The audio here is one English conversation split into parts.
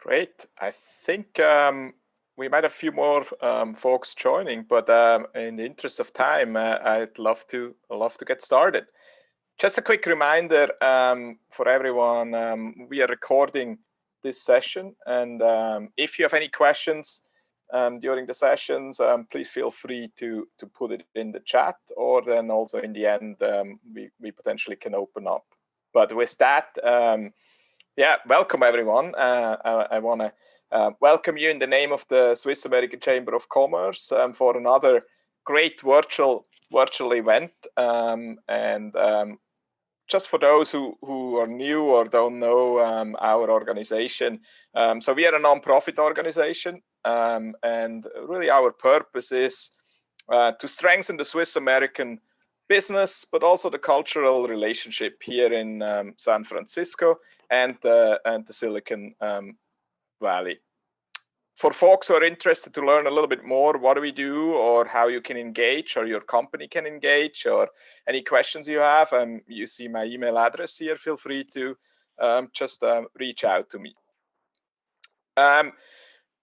Great. I think we might have a few more folks joining, but in the interest of time, I'd love to get started. Just a quick reminder for everyone: we are recording this session, and if you have any questions during the sessions, please feel free to put it in the chat, or then also in the end, we potentially can open up. But with that, welcome everyone. I want to welcome you in the name of the Swiss American Chamber of Commerce for another great virtual event. Just for those who are new or don't know our organization, so we are a non-profit organization, and really our purpose is to strengthen the Swiss American business, but also the cultural relationship here in San Francisco and the Silicon Valley. For folks who are interested to learn a little bit more, what do we do, or how you can engage, or your company can engage, or any questions you have, you see my email address here. Feel free to just reach out to me.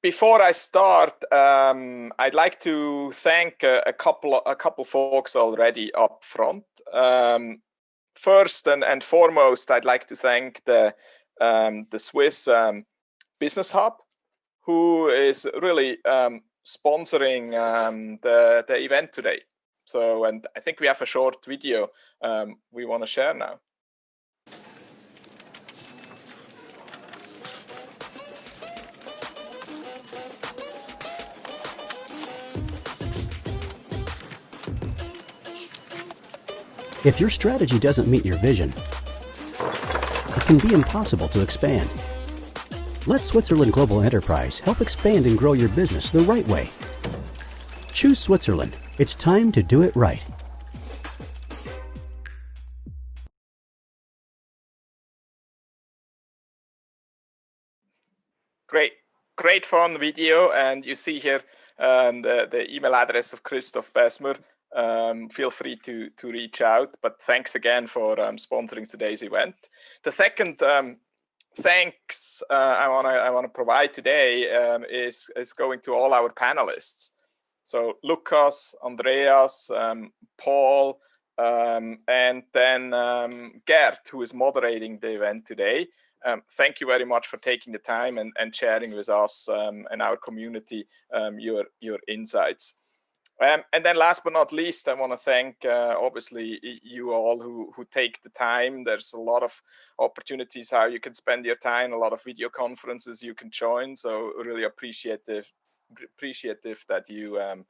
Before I start, I'd like to thank a couple folks already up front. First and foremost, I'd like to thank the Swiss Business Hub, who is really sponsoring the event today. So, and I think we have a short video we want to share now. If your strategy doesn't meet your vision, it can be impossible to expand. Let Switzerland Global Enterprise help expand and grow your business the right way. Choose Switzerland. It's time to do it right. Great fun video, and you see here the email address of Christoph Besmer. Feel free to reach out, but thanks again for sponsoring today's event. The second thanks I want to provide today is going to all our panelists. So Lukas, Andreas, Paul, and then Gert, who is moderating the event today. Thank you very much for taking the time and sharing with us and our community your insights. And then last but not least, I want to thank obviously you all who take the time. There's a lot of opportunities how you can spend your time, a lot of video conferences you can join. So really appreciative that you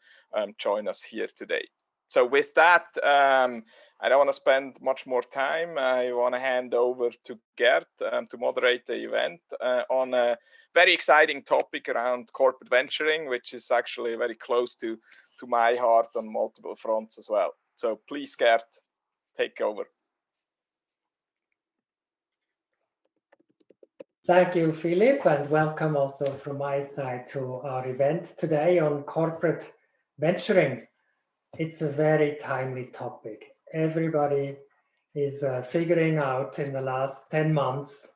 join us here today. So with that, I don't want to spend much more time. I want to hand over to Gert to moderate the event on a very exciting topic around corporate venturing, which is actually very close to my heart on multiple fronts as well. So please, Gert, take over. Thank you, Philip, and welcome also from my side to our event today on corporate venturing. It's a very timely topic. Everybody is figuring out in the last 10 months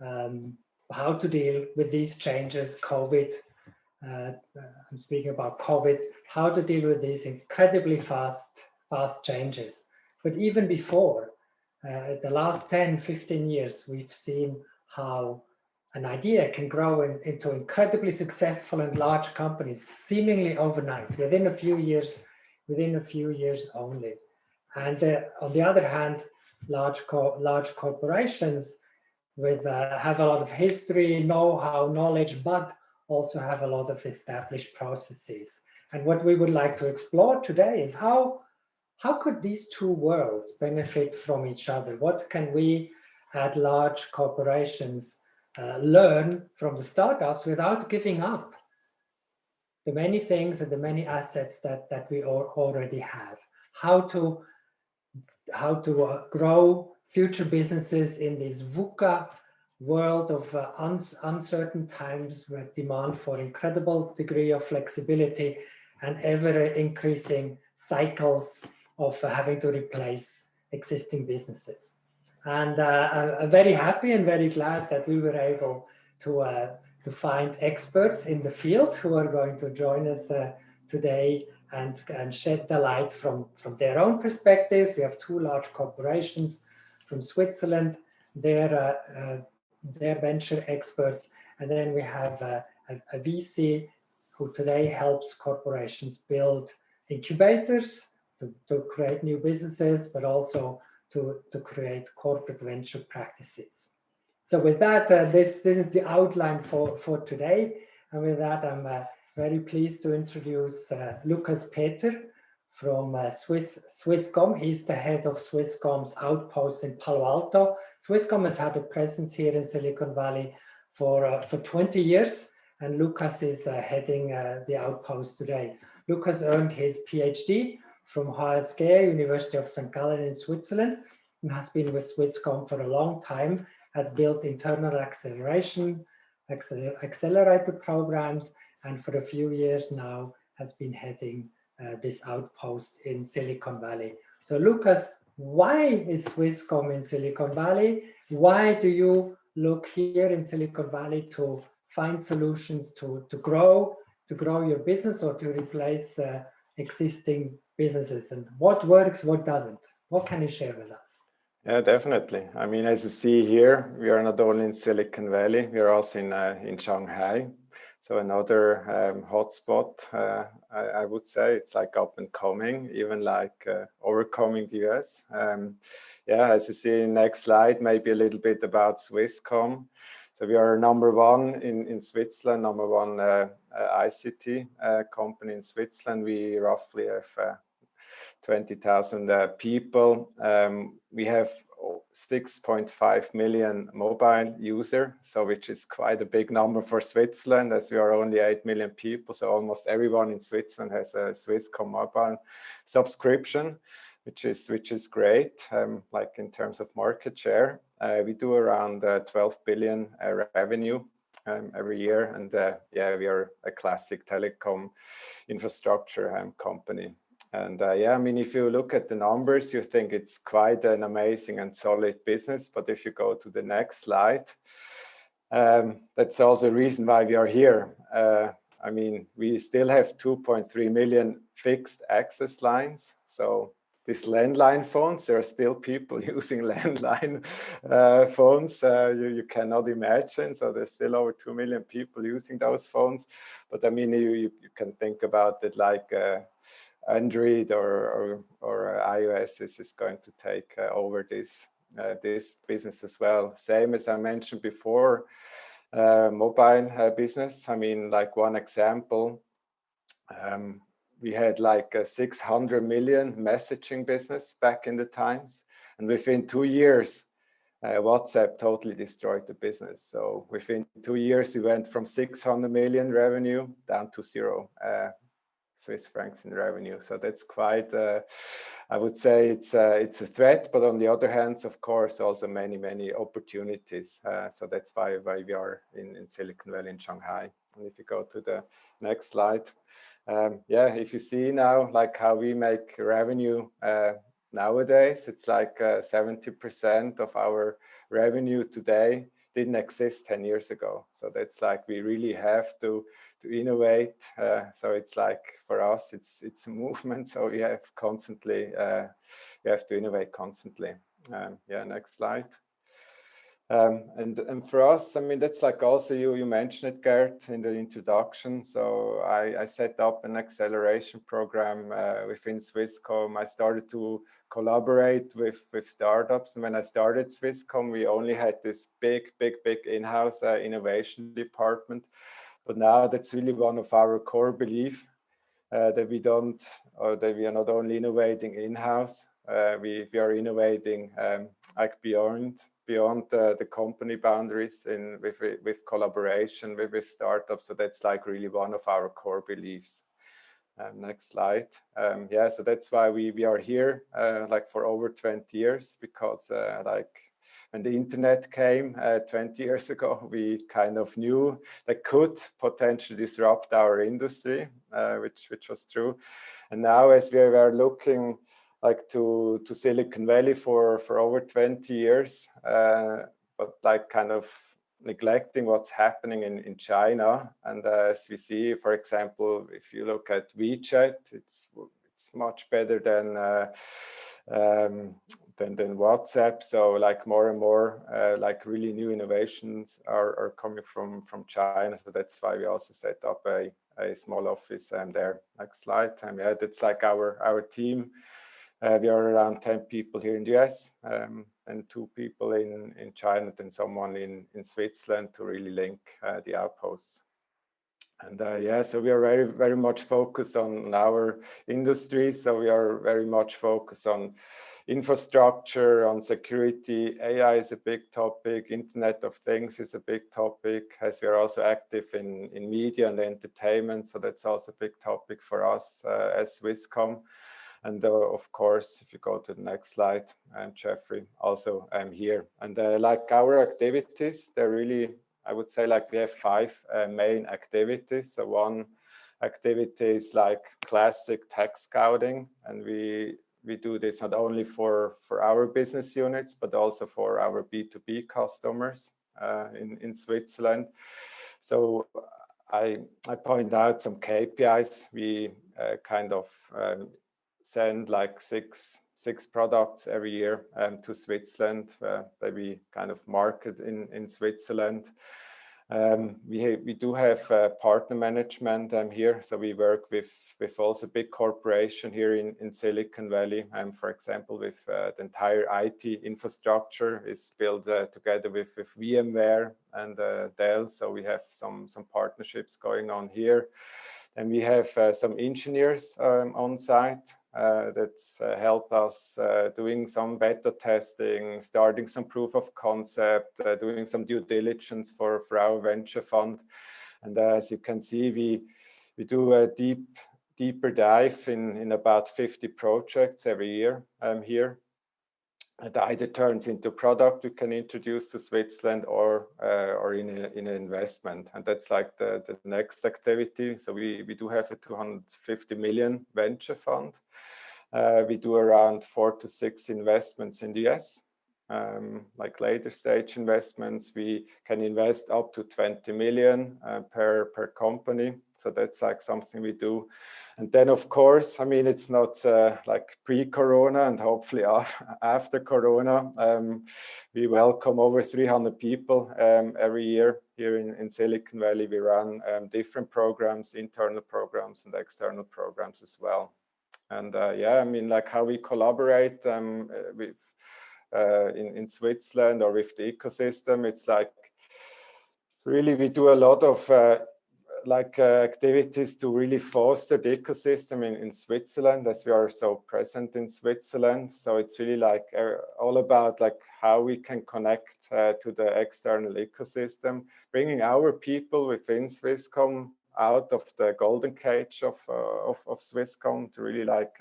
how to deal with these changes, COVID. I'm speaking about COVID, how to deal with these incredibly fast changes. But even before, the last 10, 15 years, we've seen how an idea can grow into incredibly successful and large companies, seemingly overnight, within a few years only. And on the other hand, large corporations with have a lot of history, know-how, knowledge, but also have a lot of established processes. And what we would like to explore today is how could these two worlds benefit from each other? What can we at large corporations learn from the startups without giving up the many things and the many assets that we already have? How to grow future businesses in this VUCA world of uncertain times with demand for incredible degree of flexibility and ever increasing cycles of having to replace existing businesses. And I'm very happy and very glad that we were able to find experts in the field who are going to join us today and shed the light from their own perspectives. We have two large corporations from Switzerland, their venture experts, and then we have a VC who today helps corporations build incubators to create new businesses, but also to create corporate venture practices. So with that, this is the outline for today. And with that, I'm very pleased to introduce Lukas Peter from Swisscom. He's the head of Swisscom's outpost in Palo Alto. Swisscom has had a presence here in Silicon Valley for 20 years, and Lukas is heading the outpost today. Lukas earned his PhD from HSG, University of St. Gallen in Switzerland, and has been with Swisscom for a long time, has built internal accelerator programs, and for a few years now has been heading this outpost in Silicon Valley. So Lukas, why is Swisscom in Silicon Valley? Why do you look here in Silicon Valley to find solutions to grow your business or to replace existing businesses? And what works, what doesn't? What can you share with us? Yeah, definitely. I mean, as you see here, we are not only in Silicon Valley, we are also in Shanghai. So another hotspot, I would say. It's like up and coming, even like overcoming the US. Yeah, as you see in next slide, maybe a little bit about Swisscom. So we are number one in Switzerland, number one ICT company in Switzerland. We roughly have 20,000 people. We have 6.5 million mobile user, so which is quite a big number for Switzerland, as we are only 8 million people. So almost everyone in Switzerland has a Swisscom mobile subscription, which is great. Like in terms of market share, we do around 12 billion revenue every year, and yeah, we are a classic telecom infrastructure company. And yeah, I mean, if you look at the numbers, you think it's quite an amazing and solid business. But if you go to the next slide, that's also a reason why we are here. I mean, we still have 2.3 million fixed access lines. So these landline phones, there are still people using landline phones. You cannot imagine. So there's still over 2 million people using those phones. But I mean, you can think about it like Android or iOS is going to take over this business as well. Same as I mentioned before, mobile business. I mean, like one example, we had like a 600 million messaging business back in the times, and within 2 years, WhatsApp totally destroyed the business. So within 2 years, we went from 600 million revenue down to 0 Swiss francs in revenue. So that's quite, I would say it's a threat, but on the other hand, of course, also many opportunities. So that's why we are in Silicon Valley in Shanghai. And if you go to the next slide, yeah, if you see now like how we make revenue nowadays, it's like 70% of our revenue today didn't exist 10 years ago. So that's like we really have to innovate. So it's like for us, it's a movement. So we have constantly, we have to innovate constantly. Yeah, next slide. And for us, I mean, that's like also you mentioned it, Gert, in the introduction. So I set up an acceleration program within Swisscom. I started to collaborate with startups. And when I started Swisscom, we only had this big in-house innovation department. But now that's really one of our core beliefs that we don't, or that we are not only innovating in-house, we are innovating like beyond the company boundaries with collaboration with startups. So that's like really one of our core beliefs. Next slide. Yeah, so that's why we are here like for over 20 years, because like when the internet came 20 years ago, we kind of knew that could potentially disrupt our industry, which was true. And now as we are looking like to Silicon Valley for over 20 years, but like kind of neglecting what's happening in China. And as we see, for example, if you look at WeChat, it's much better than WhatsApp. So like more and more like really new innovations are coming from China. So that's why we also set up a small office there. Next slide. Yeah, that's like our team. We are around 10 people here in the US and 2 people in China and someone in Switzerland to really link the outposts. And yeah, so we are very, very much focused on our industry. So we are very much focused on infrastructure, on security. AI is a big topic. Internet of Things is a big topic, as we are also active in media and entertainment. So that's also a big topic for us as Swisscom. And of course, if you go to the next slide, Jeffrey, also I'm here. And like our activities, they're really, I would say, like we have 5 main activities. So one activity is like classic tech scouting, and we do this not only for our business units, but also for our B2B customers in Switzerland. So I point out some KPIs. We kind of send like six products every year to Switzerland that we kind of market in Switzerland. We do have partner management here, so we work with also big corporation here in Silicon Valley. For example, with the entire IT infrastructure is built together with VMware and Dell. So we have some partnerships going on here. And we have some engineers on site that help us doing some beta testing, starting some proof of concept, doing some due diligence for our venture fund. And as you can see, we do a deeper dive in about 50 projects every year here. It either turns into product we can introduce to Switzerland or in an investment. And that's like the next activity. So we do have a 250 million venture fund. We do around 4 to 6 investments in the US. Like later stage investments, we can invest up to 20 million per company. So that's like something we do. And then, of course, I mean, it's not like pre-Corona and hopefully after Corona. We welcome over 300 people every year here in Silicon Valley. We run different programs, internal programs and external programs as well. And yeah, I mean, like how we collaborate with in Switzerland or with the ecosystem, it's like really we do a lot of activities to really foster the ecosystem in Switzerland, as we are so present in Switzerland. So it's really like all about like how we can connect to the external ecosystem, bringing our people within Swisscom out of the golden cage of Swisscom to really like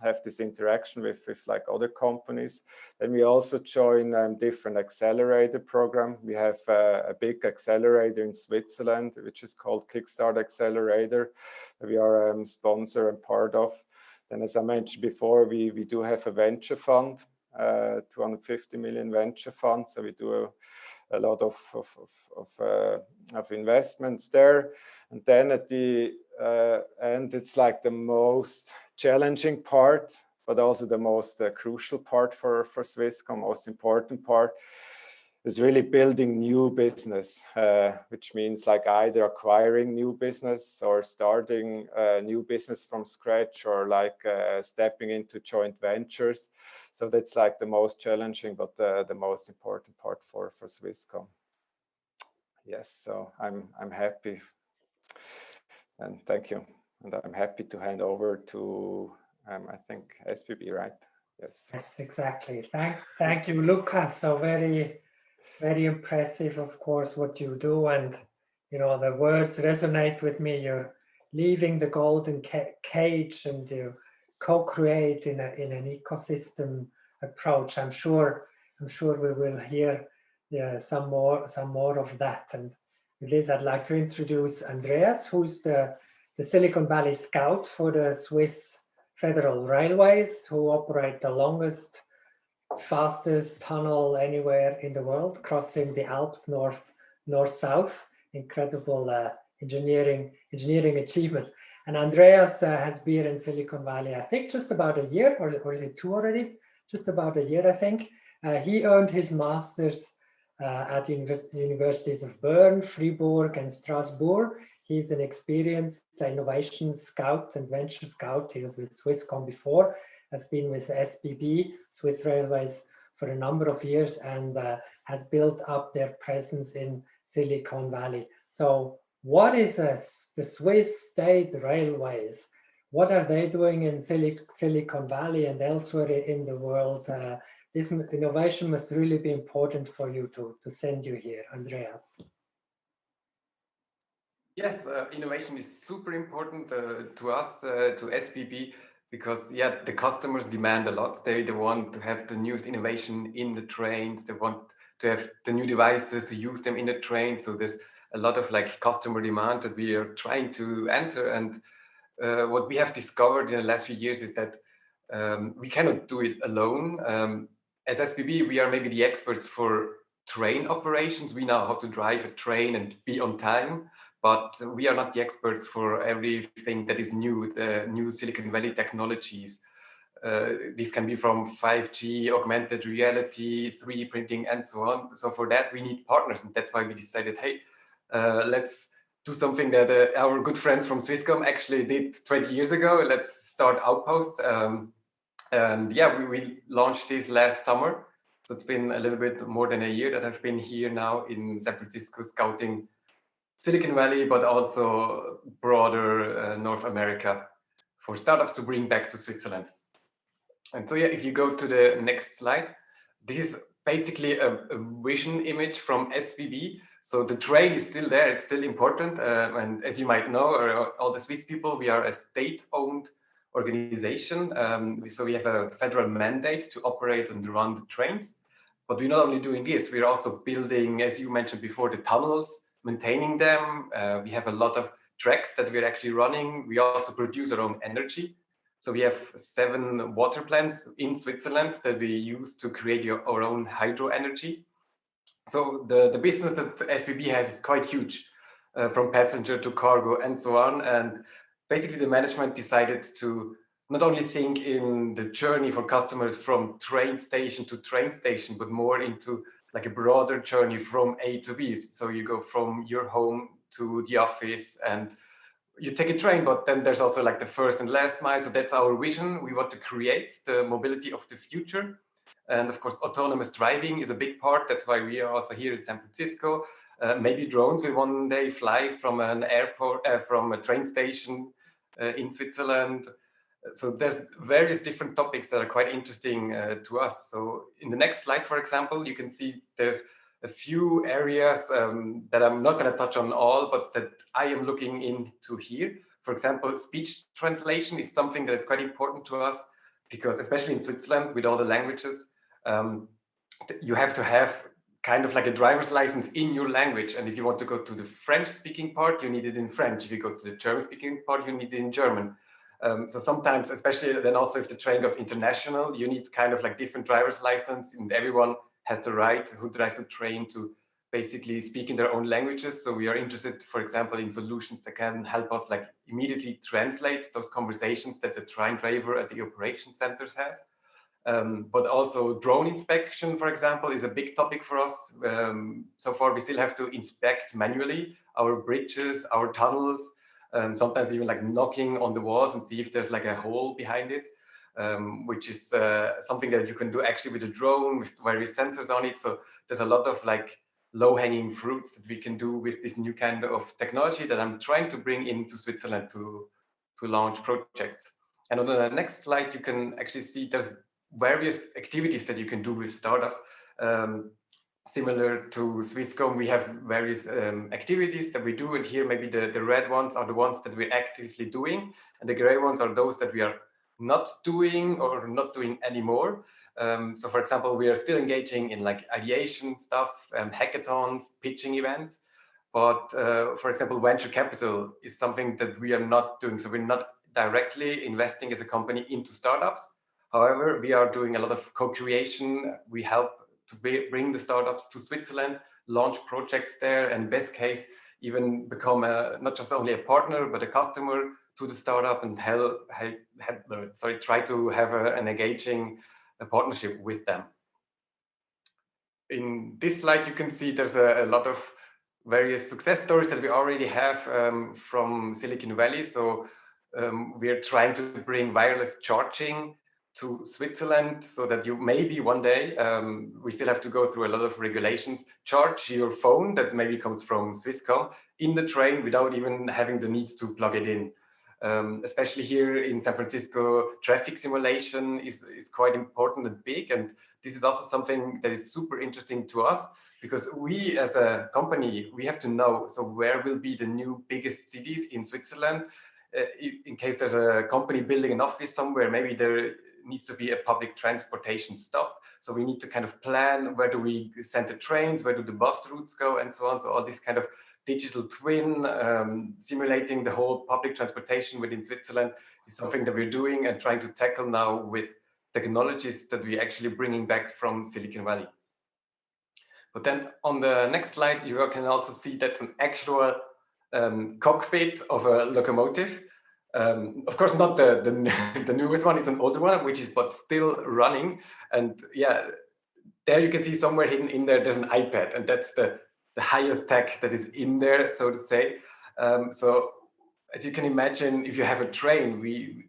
have this interaction with like other companies. Then we also join different accelerator program. We have a big accelerator in Switzerland, which is called Kickstart Accelerator. We are sponsor and part of. Then, as I mentioned before, we do have a venture fund, 250 million venture fund. So we do a lot of investments there. And then at the end, it's like the most challenging part, but also the most crucial part for Swisscom, most important part is really building new business, which means like either acquiring new business or starting new business from scratch or like stepping into joint ventures. So that's like the most challenging, but the most important part for Swisscom. Yes, so I'm happy. And thank you. And I'm happy to hand over to, I think, SPB, right? Yes. Yes, exactly. Thank you, Lukas. So very, very impressive, of course, what you do. And, you know, the words resonate with me. You're leaving the golden cage and you co-create in an ecosystem approach. I'm sure we will hear some more of that. And with this, I'd like to introduce Andreas, who's the Silicon Valley Scout for the Swiss Federal Railways, who operate the longest, fastest tunnel anywhere in the world, crossing the Alps north north-south. Incredible engineering achievement. And Andreas has been in Silicon Valley, I think, just about a year, or is it 2 already? Just about a year, I think. He earned his master's at the universities of Bern, Fribourg, and Strasbourg. He's an experienced innovation scout and venture scout. He was with Swisscom before, has been with SBB, Swiss Railways, for a number of years, and has built up their presence in Silicon Valley. So what is the Swiss State Railways? What are they doing in Silicon Valley and elsewhere in the world? This innovation must really be important for you to send you here, Andreas. Yes, innovation is super important to us, to SBB, because the customers demand a lot. They want to have the newest innovation in the trains. They want to have the new devices to use them in the train. So there's a lot of like customer demand that we are trying to answer. And what we have discovered in the last few years is that we cannot do it alone. As SBB, we are maybe the experts for train operations. We know how to drive a train and be on time, but we are not the experts for everything that is new, the new Silicon Valley technologies. These can be from 5G, augmented reality, 3D printing, and so on. So for that, we need partners. And that's why we decided, hey, let's do something that our good friends from Swisscom actually did 20 years ago. Let's start Outposts. And we launched this last summer. So it's been a little bit more than a year that I've been here now in San Francisco scouting Silicon Valley, but also broader North America for startups to bring back to Switzerland. And so if you go to the next slide, this is basically a vision image from SBB. So the train is still there, it's still important. And as you might know, all the Swiss people, we are a state-owned organization. So we have a federal mandate to operate and run the trains. But we're not only doing this, we're also building, as you mentioned before, the tunnels, maintaining them. We have a lot of tracks that we're actually running. We also produce our own energy. So we have 7 water plants in Switzerland that we use to create our own hydro energy. So the business that SBB has is quite huge, from passenger to cargo and so on. And basically the management decided to not only think in the journey for customers from train station to train station, but more into like a broader journey from A to B. So you go from your home to the office and you take a train, but then there's also like the first and last mile. So that's our vision. We want to create the mobility of the future. And of course, autonomous driving is a big part. That's why we are also here in San Francisco. Maybe drones will one day fly from an airport, from a train station in Switzerland. So there's various different topics that are quite interesting to us. So in the next slide, for example, you can see there's a few areas that I'm not going to touch on all, but that I am looking into here. For example, speech translation is something that's quite important to us because especially in Switzerland with all the languages, you have to have kind of like a driver's license in your language. And if you want to go to the French speaking part, you need it in French. If you go to the German speaking part, you need it in German. So sometimes, especially then also if the train goes international, you need kind of like different driver's license, and everyone has the right who drives the train to basically speak in their own languages. So we are interested, for example, in solutions that can help us like immediately translate those conversations that the train driver at the operation centers has. But also drone inspection, for example, is a big topic for us. So far, we still have to inspect manually our bridges, our tunnels, sometimes even like knocking on the walls and see if there's like a hole behind it, which is something that you can do actually with a drone with various sensors on it. So there's a lot of like low-hanging fruits that we can do with this new kind of technology that I'm trying to bring into Switzerland to launch projects. And on the next slide, you can actually see there's various activities that you can do with startups. Similar to Swisscom, we have various activities that we do, and here maybe the red ones are the ones that we're actively doing, and the gray ones are those that we are not doing or not doing anymore. So for example, we are still engaging in like ideation stuff, hackathons, pitching events, but for example, venture capital is something that we are not doing. So we're not directly investing as a company into startups. However, we are doing a lot of co-creation. We help to bring the startups to Switzerland launch projects there, and best case, even become not just only a partner, but a customer to the startup and try to have an engaging partnership with them. In this slide, you can see there's a lot of various success stories that we already have from Silicon Valley. So we're trying to bring wireless charging to Switzerland so that you maybe one day, we still have to go through a lot of regulations, charge your phone that maybe comes from Swisscom in the train without even having the needs to plug it in. Especially here in San Francisco, traffic simulation is quite important and big. And this is also something that is super interesting to us, because we as a company, we have to know, so where will be the new biggest cities in Switzerland? In case there's a company building an office somewhere, maybe there needs to be a public transportation stop. So we need to kind of plan, where do we send the trains, where do the bus routes go, and so on. So all this kind of digital twin, simulating the whole public transportation within Switzerland is something that we're doing and trying to tackle now with technologies that we're actually bringing back from Silicon Valley. But then on the next slide, you can also see that's an actual cockpit of a locomotive. Of course, not the newest one, it's an older one, which is but still running. And yeah, there you can see somewhere hidden in there, there's an iPad, and that's the highest tech that is in there, so to say. So as you can imagine, if you have a train, we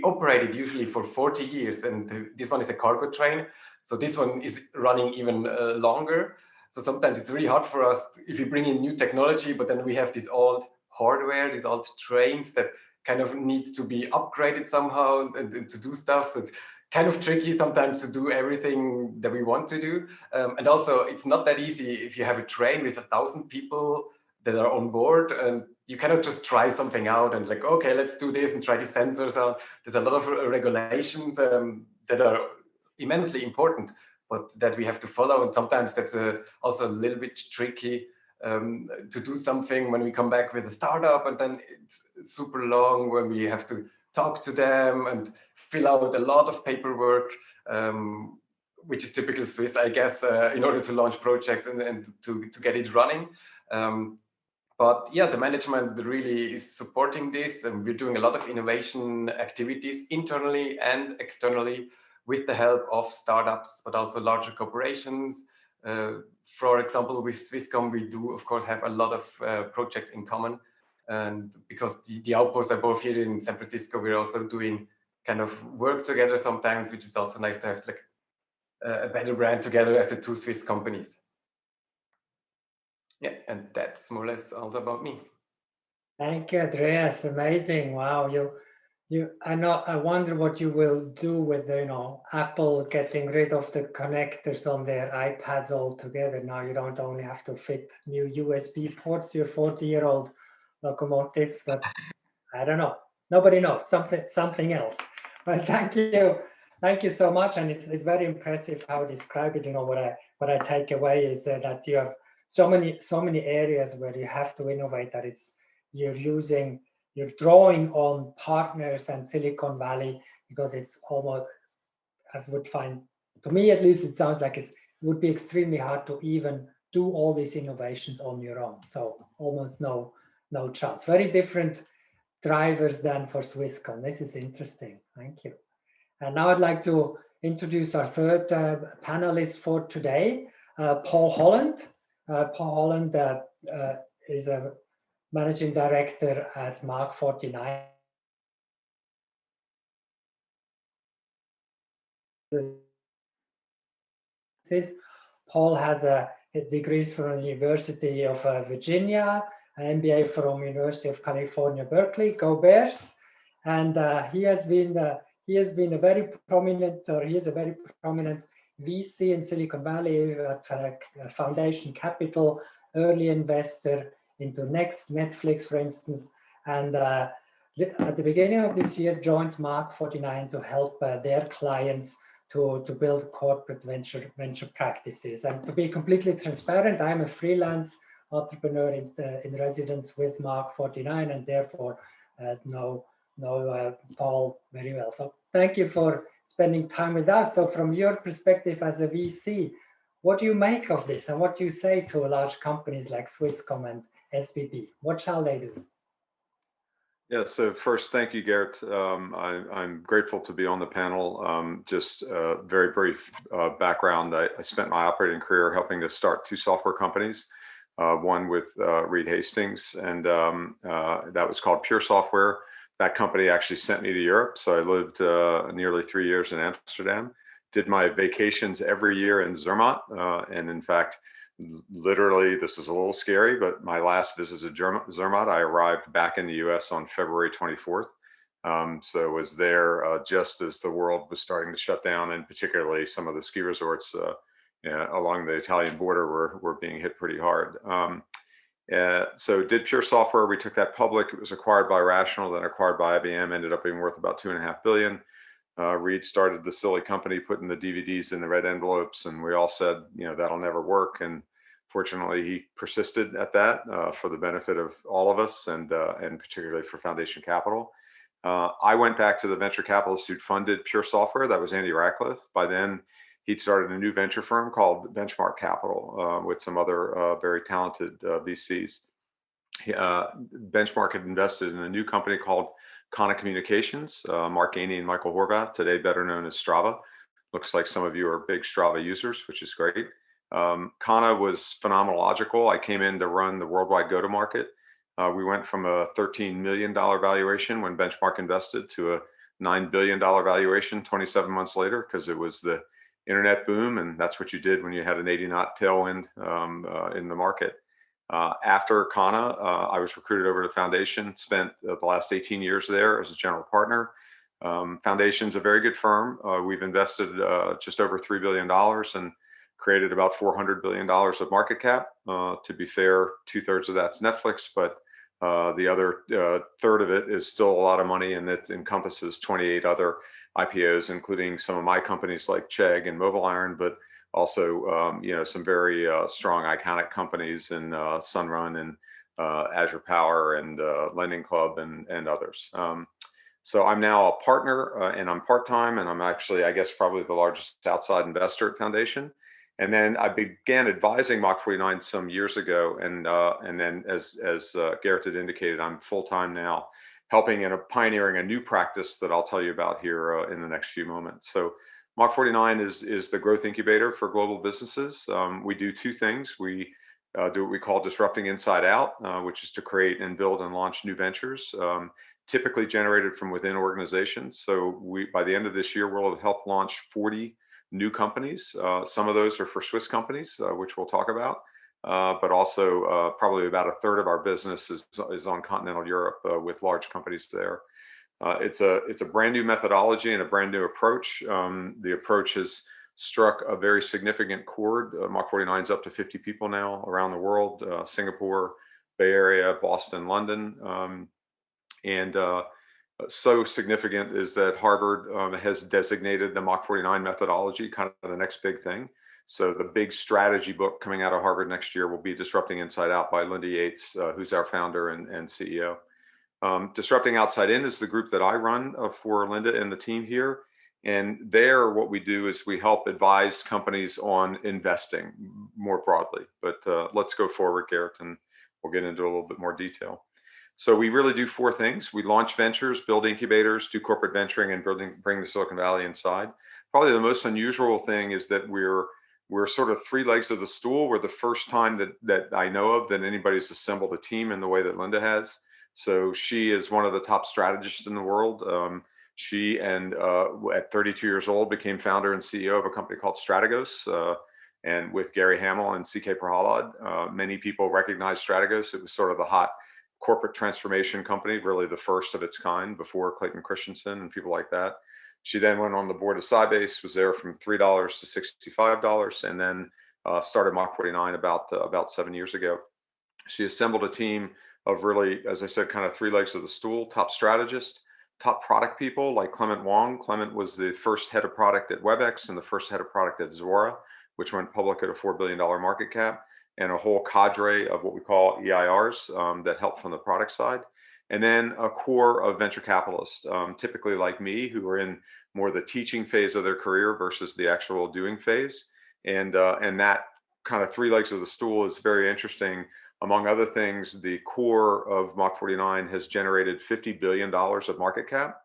operated usually for 40 years, and this one is a cargo train. So this one is running even longer. So sometimes it's really hard for us if you bring in new technology, but then we have this old hardware, these old trains that kind of needs to be upgraded somehow and to do stuff. So it's kind of tricky sometimes to do everything that we want to do. And also it's not that easy if you have a train with 1,000 people that are on board, and you cannot just try something out and like, okay, let's do this and try the sensors out. There's a lot of regulations that are immensely important, but that we have to follow. And sometimes that's also a little bit tricky to do something when we come back with a startup, and then it's super long when we have to talk to them and fill out a lot of paperwork, which is typical Swiss, I guess, in order to launch projects and to get it running. But yeah, the management really is supporting this, and we're doing a lot of innovation activities internally and externally with the help of startups, but also larger corporations. For example, with Swisscom, we do, of course, have a lot of projects in common. And because the outposts are both here in San Francisco, we're also doing kind of work together sometimes, which is also nice to have like a better brand together as the two Swiss companies. Yeah, and that's more or less all about me. Thank you, Andreas. Amazing. Wow. I wonder what you will do with, Apple getting rid of the connectors on their iPads altogether. Now you don't only have to fit new USB ports to your 40-year-old locomotives, but I don't know. Nobody knows, something else. But thank you so much. And it's very impressive how you describe it. What I take away is that you have so many areas where you have to innovate, that you're drawing on partners and Silicon Valley, because it's almost, I would find, to me at least, it sounds like it would be extremely hard to even do all these innovations on your own. So almost no chance. Very different drivers than for Swisscom. This is interesting. Thank you. And now I'd like to introduce our third panelist for today, Paul Holland. Paul Holland is a managing director at Mark 49. Paul has degrees from the University of Virginia, an MBA from University of California, Berkeley. Go Bears! And he is a very prominent VC in Silicon Valley at Foundation Capital, early investor into Netflix, for instance, and at the beginning of this year joined Mark 49 to help their clients to build corporate venture practices. And to be completely transparent, I'm a freelance entrepreneur in residence with Mark 49, and therefore know Paul very well. So thank you for spending time with us. So from your perspective as a VC, What do you make of this, and what do you say to large companies like Swisscom and SBB? What shall they do? Yeah, so first, thank you, Gert. I'm grateful to be on the panel. Just very brief background. I spent my operating career helping to start 2 software companies, one with Reed Hastings, and that was called Pure Software. That company actually sent me to Europe, so I lived nearly 3 years in Amsterdam, did my vacations every year in Zermatt, and in fact, literally, this is a little scary, but my last visit to Zermatt, I arrived back in the US on February 24th. So was there just as the world was starting to shut down, and particularly some of the ski resorts along the Italian border were being hit pretty hard. So did Pure Software, we took that public. It was acquired by Rational, then acquired by IBM, ended up being worth about $2.5 billion. Reed started the silly company putting the DVDs in the red envelopes, and we all said, that'll never work. And fortunately, he persisted at that for the benefit of all of us, and particularly for Foundation Capital. I went back to the venture capitalists who'd funded Pure Software. That was Andy Ratcliffe. By then, he'd started a new venture firm called Benchmark Capital with some other very talented VCs. Benchmark had invested in a new company called Kana Communications, Mark Aney and Michael Horvath, today better known as Strava. Looks like some of you are big Strava users, which is great. Kana was phenomenological. I came in to run the worldwide go-to-market. We went from a $13 million valuation when Benchmark invested to a $9 billion valuation 27 months later, because it was the internet boom, and that's what you did when you had an 80-knot tailwind in the market. After Kana, I was recruited over to Foundation, spent the last 18 years there as a general partner. Foundation's a very good firm. We've invested just over $3 billion and created about $400 billion of market cap. To be fair, 2/3 of that's Netflix, but the other third of it is still a lot of money, and it encompasses 28 other IPOs, including some of my companies like Chegg and Mobile Iron, but also some very strong iconic companies in Sunrun and Azure Power and Lending Club and others. So I'm now a partner and I'm part-time, and I'm actually, I guess, probably the largest outside investor at Foundation. And then I began advising Mach 49 some years ago, and then as Garrett had indicated, I'm full-time now, helping and pioneering a new practice that I'll tell you about here in the next few moments. So Mach 49 is the growth incubator for global businesses. We do 2 things. We do what we call disrupting inside out, which is to create and build and launch new ventures, typically generated from within organizations. So by the end of this year, we'll help launch 40 new companies. Some of those are for Swiss companies, which we'll talk about, but also probably about 1/3 of our business is on continental Europe with large companies there. It's a brand new methodology and a brand new approach. The approach has struck a very significant chord. Mach 49 is up to 50 people now around the world, Singapore, Bay Area, Boston, London. So significant is that Harvard has designated the Mach 49 methodology kind of the next big thing. So the big strategy book coming out of Harvard next year will be Disrupting Inside Out by Linda Yates, who's our founder and CEO. Disrupting Outside In is the group that I run for Linda and the team here. And there, what we do is we help advise companies on investing more broadly. But let's go forward, Garrett, and we'll get into a little bit more detail. So we really do 4 things. We launch ventures, build incubators, do corporate venturing, and bring the Silicon Valley inside. Probably the most unusual thing is that we're sort of 3 legs of the stool. We're the first time that I know of that anybody's assembled a team in the way that Linda has. So she is one of the top strategists in the world. She at 32 years old became founder and CEO of a company called Strategos, and with Gary Hamel and CK Prahalad. Many people recognize Strategos. It was sort of the hot corporate transformation company, really the first of its kind before Clayton Christensen and people like that. She then went on the board of Sybase, was there from $3 to $65, and then started Mach 49 about 7 years ago. She assembled a team of really, as I said, kind of 3 legs of the stool: top strategist, top product people like Clement Wong. Clement was the first head of product at WebEx and the first head of product at Zuora, which went public at a $4 billion market cap, and a whole cadre of what we call EIRs that help from the product side. And then a core of venture capitalists, typically like me, who are in more the teaching phase of their career versus the actual doing phase. And that kind of three legs of the stool is very interesting. Among other things, the core of Mach 49 has generated $50 billion of market cap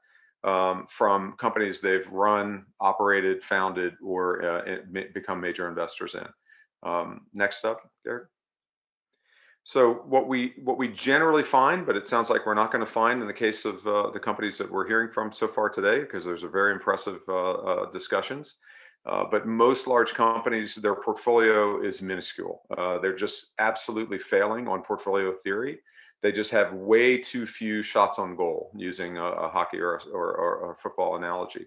from companies they've run, operated, founded, or become major investors in. Next up, Garrett. So what we generally find, but it sounds like we're not going to find in the case of the companies that we're hearing from so far today, because there's a very impressive discussions. But most large companies, their portfolio is minuscule. They're just absolutely failing on portfolio theory. They just have way too few shots on goal, using a hockey or a football analogy.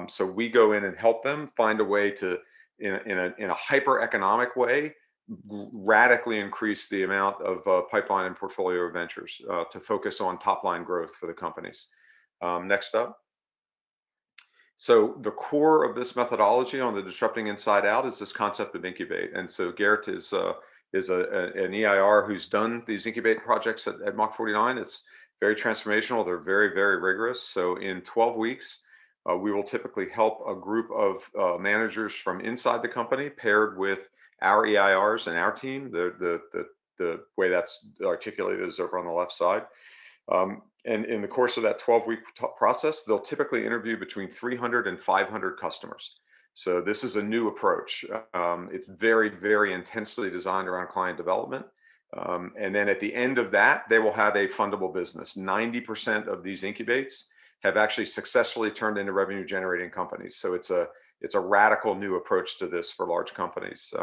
So we go in and help them find a way to, in a hyper economic way, radically increase the amount of pipeline and portfolio ventures to focus on top line growth for the companies. Next up. So the core of this methodology on the disrupting inside out is this concept of incubate. And so Garrett is an EIR who's done these incubate projects at Mach 49. It's very transformational. They're very, very rigorous. So in 12 weeks, we will typically help a group of managers from inside the company paired with our EIRs and our team. The way that's articulated is over on the left side. And in the course of that 12-week process, they'll typically interview between 300 and 500 customers. So this is a new approach. It's very, very intensely designed around client development. And then at the end of that, they will have a fundable business. 90% of these incubates have actually successfully turned into revenue generating companies. So it's a radical new approach to this for large companies.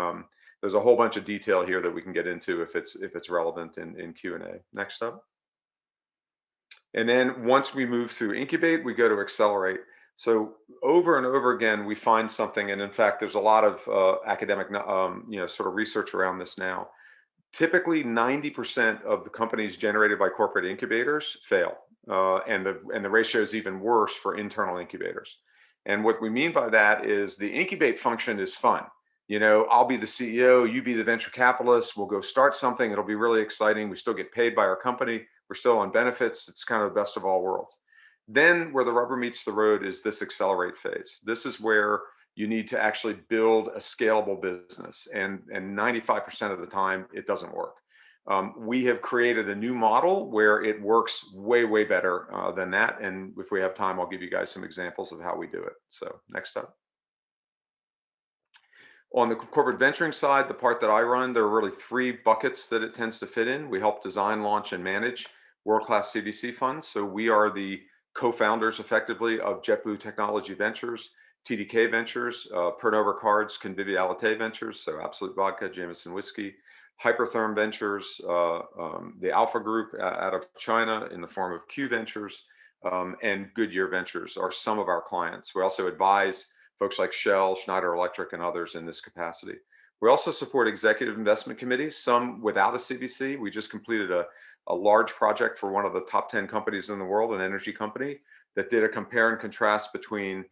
There's a whole bunch of detail here that we can get into if it's relevant in Q&A. Next up. And then once we move through incubate, we go to accelerate. So over and over again, we find something, and in fact, there's a lot of academic, sort of research around this now. Typically, 90% of the companies generated by corporate incubators fail, and the ratio is even worse for internal incubators. And what we mean by that is the incubate function is fun. I'll be the CEO, you be the venture capitalist. We'll go start something. It'll be really exciting. We still get paid by our company. We're still on benefits. It's kind of the best of all worlds. Then where the rubber meets the road is this accelerate phase. This is where you need to actually build a scalable business. And 95% of the time, it doesn't work. We have created a new model where it works way, way better than that. And if we have time, I'll give you guys some examples of how we do it. So next up. On the corporate venturing side, the part that I run, there are really three buckets that it tends to fit in. We help design, launch, and manage world-class CVC funds. So we are the co-founders effectively of JetBlue Technology Ventures, TDK Ventures, Pernod Ricard's Convivialite Ventures, so Absolute Vodka, Jameson Whiskey, Hypertherm Ventures, the Alpha Group out of China in the form of Q Ventures, and Goodyear Ventures are some of our clients. We also advise folks like Shell, Schneider Electric, and others in this capacity. We also support executive investment committees, some without a CVC. We just completed a large project for one of the top 10 companies in the world, an energy company, that did a compare and contrast between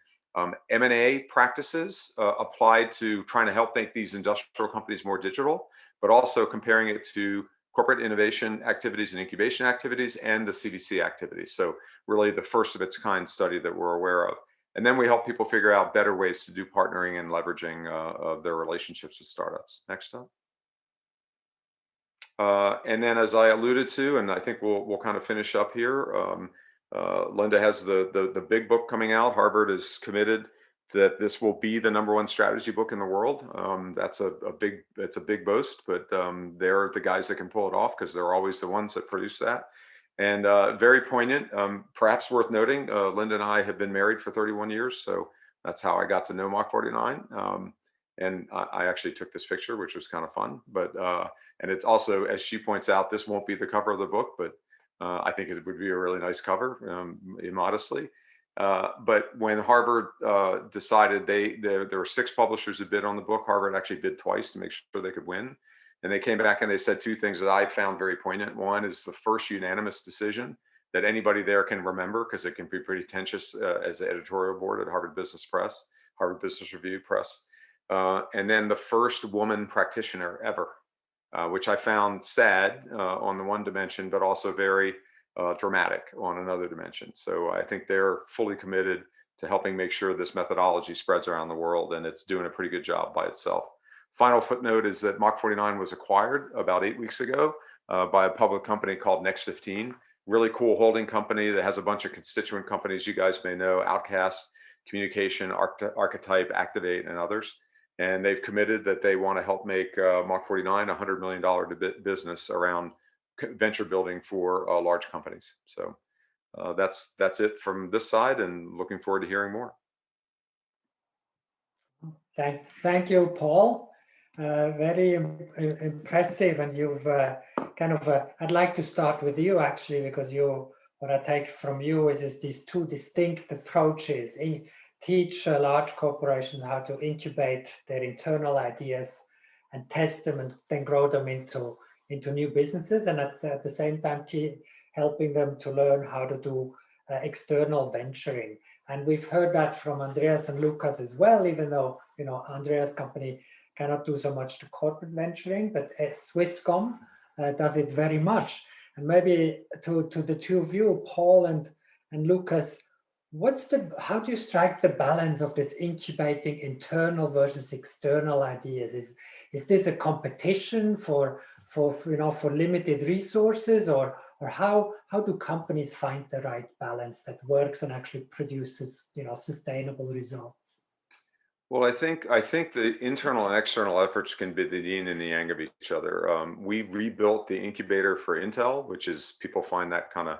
M&A practices applied to trying to help make these industrial companies more digital, but also comparing it to corporate innovation activities and incubation activities and the CVC activities. So really the first of its kind study that we're aware of. And then we help people figure out better ways to do partnering and leveraging of their relationships with startups. Next up. And then, as I alluded to, and I think we'll kind of finish up here, Linda has the big book coming out. Harvard is committed that this will be the #1 strategy book in the world. It's a big boast, but they're the guys that can pull it off because they're always the ones that produce that. And very poignant, perhaps worth noting, Linda and I have been married for 31 years. So that's how I got to know Mach 49. And I actually took this picture, which was kind of fun. But and it's also, as she points out, this won't be the cover of the book, but I think it would be a really nice cover, immodestly. But when Harvard decided there were 6 publishers who bid on the book, Harvard actually bid twice to make sure they could win. And they came back and they said 2 things that I found very poignant. One is the first unanimous decision that anybody there can remember, because it can be pretty tenuous as the editorial board at Harvard Business Press, Harvard Business Review Press. And then the first woman practitioner ever, which I found sad on the one dimension, but also very dramatic on another dimension. So I think they're fully committed to helping make sure this methodology spreads around the world, and it's doing a pretty good job by itself. Final footnote is that Mach 49 was acquired about 8 weeks ago by a public company called Next 15. Really cool holding company that has a bunch of constituent companies you guys may know: Outcast, Communication, Archetype, Activate, and others. And they've committed that they want to help make Mach 49 a $100 million business around venture building for large companies. So that's it from this side, and looking forward to hearing more. Thank you, Paul. Very impressive, and you've I'd like to start with you actually, because what I take from you is these two distinct approaches. Teach large corporations how to incubate their internal ideas and test them, and then grow them into new businesses, and at the same time helping them to learn how to do external venturing. And we've heard that from Andreas and Lukas as well, even though Andreas' company cannot do so much to corporate venturing, but Swisscom does it very much. And maybe to the two of you, Paul and Lukas, how do you strike the balance of this incubating internal versus external ideas? Is this a competition for limited resources, or how do companies find the right balance that works and actually produces sustainable results? Well, I think the internal and external efforts can be the yin and the yang of each other. We rebuilt the incubator for Intel, which is, people find that kind of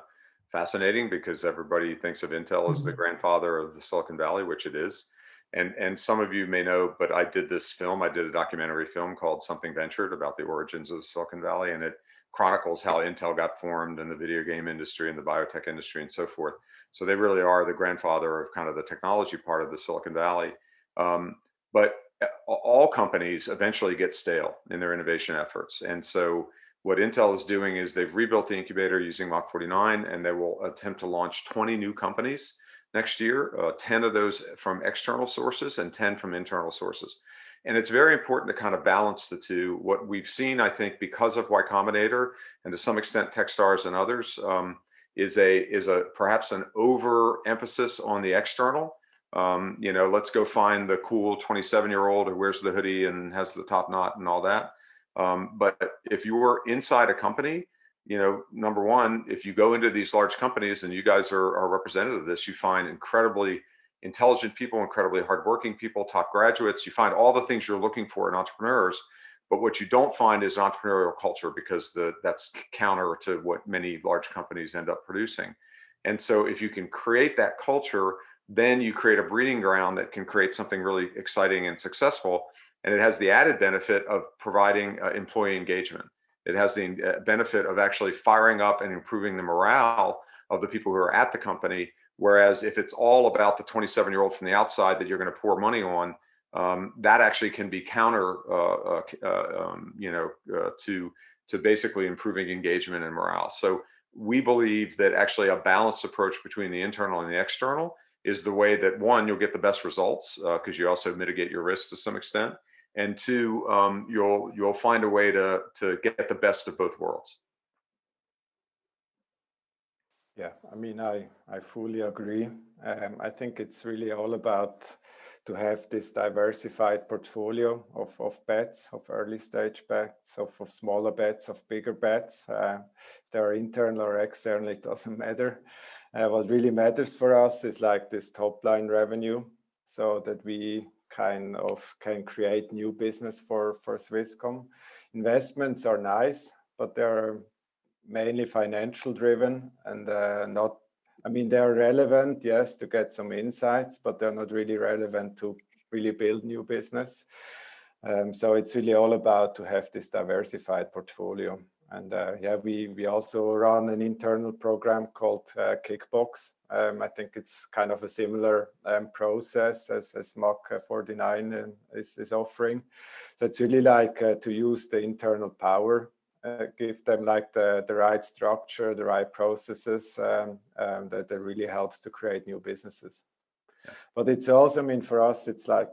fascinating because everybody thinks of Intel as the grandfather of the Silicon Valley, which it is. And some of you may know, but I did a documentary film called Something Ventured about the origins of Silicon Valley, and it chronicles how Intel got formed in the video game industry and the biotech industry and so forth. So they really are the grandfather of kind of the technology part of the Silicon Valley. But all companies eventually get stale in their innovation efforts. And so what Intel is doing is they've rebuilt the incubator using Mach 49, and they will attempt to launch 20 new companies next year, 10 of those from external sources and 10 from internal sources. And it's very important to kind of balance the two. What we've seen, I think, because of Y Combinator and to some extent Techstars and others, is perhaps an overemphasis on the external. Let's go find the cool 27-year-old who wears the hoodie and has the top knot and all that. But if you're inside a company, number one, if you go into these large companies, and you guys are representative of this, you find incredibly intelligent people, incredibly hardworking people, top graduates. You find all the things you're looking for in entrepreneurs. But what you don't find is entrepreneurial culture, because that's counter to what many large companies end up producing. And so if you can create that culture, then you create a breeding ground that can create something really exciting and successful. And it has the added benefit of providing employee engagement. It has the benefit of actually firing up and improving the morale of the people who are at the company. Whereas if it's all about the 27-year-old from the outside that you're going to pour money on, that actually can be counter, to basically improving engagement and morale. So we believe that actually a balanced approach between the internal and the external is the way that, one, you'll get the best results, because you also mitigate your risks to some extent, and two, you'll find a way to get the best of both worlds. Yeah, I mean, I fully agree. I think it's really all about to have this diversified portfolio of bets, of early stage bets, of smaller bets, of bigger bets. If they're internal or external, it doesn't matter. What really matters for us is like this top line revenue, so that we can create new business for Swisscom. Investments are nice, but they're mainly financial driven, and they're relevant, yes, to get some insights, but they're not really relevant to really build new business. So it's really all about to have this diversified portfolio. And we also run an internal program called Kickbox. I think it's kind of a similar process as Mach 49 is offering. So it's really like to use the internal power, give them like the right structure, the right processes that really helps to create new businesses. Yeah. But it's also, for us, it's like